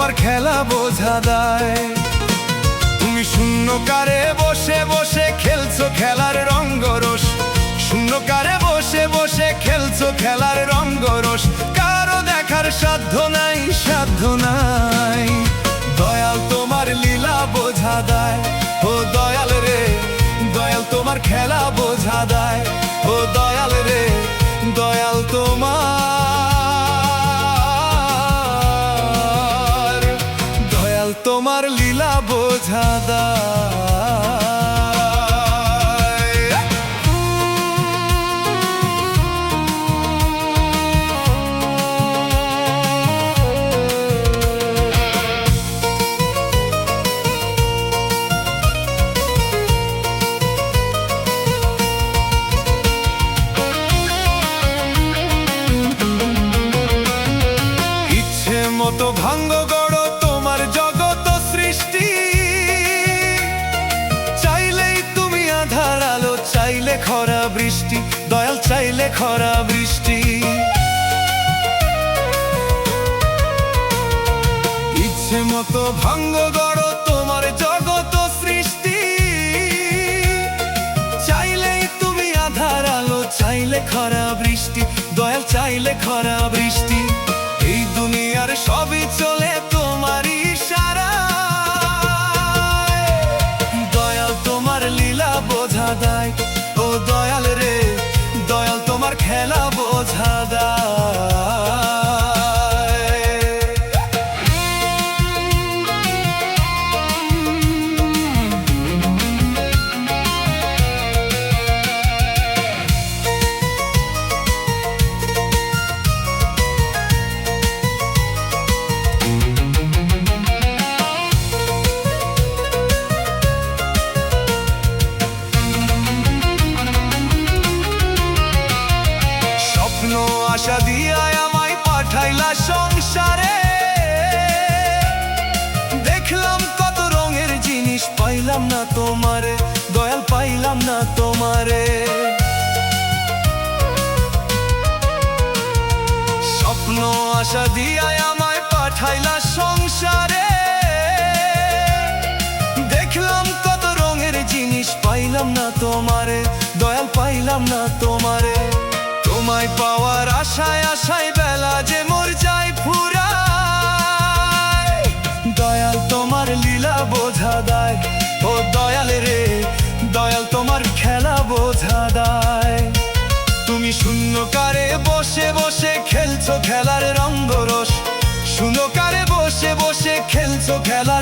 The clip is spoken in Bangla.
তোমার খেলা বোঝা দেয়। তুমি শূন্যকারে বসে বসে খেলছো খেলার রঙ্গরস, শূন্যকারে বসে বসে খেলছো খেলার রঙ্গরস। কারো দেখার সাধ্য নাই, সাধ্য নাই। দয়াল তোমার লীলা বোঝা দেয়, ও দয়াল রে দয়াল তোমার খেলা বোঝা দেয়। ও দয়াল রে দয়াল তোমার লীলা বোঝা দেয়। ইচ্ছে মতো ভাঙ্গ গড় তোমার জগৎ সৃষ্টি, চাইলেই তুমি আধার আলো, চাইলে খরা বৃষ্টি, দয়াল চাইলে খরা বৃষ্টি। ইচ্ছে মতো ভাঙ্গ গড় তোমার জগৎ সৃষ্টি, চাইলেই তুমি আধার আলো, চাইলে খরা বৃষ্টি, দয়াল চাইলে খরা বৃষ্টি। এই দুনিয়ার সবই চলে তোমার ইশারায়, দয়াল তোমার লীলা বোঝা দেয়। ও দয়াল রে দয়াল তোমার খেলা বোঝা দেয়। আশা দিয়া আমায় পাঠাইলা সংসারে, দেখলাম কত রঙের জিনিস, পাইলাম না তোমারে দয়াল, পাইলাম না তোমারে। স্বপ্ন আশা দিয়া আমায় পাঠাইলা সংসারে, দেখলাম কত রঙের জিনিস, পাইলাম না তোমারে দয়াল, পাইলাম না তোমারে। তোমায় পাওয়ার আশায় আশায় বেলা যে মোর যায় ফুরায়, দয়াল তোমার লীলা বোঝা দেয়। ও দয়াল রে দয়াল তোমার খেলা বোঝা দেয়। তুমি শূন্যকারে বসে বসে খেলছো খেলার রঙ্গরস, শূন্যকারে বসে বসে খেলছো খেলা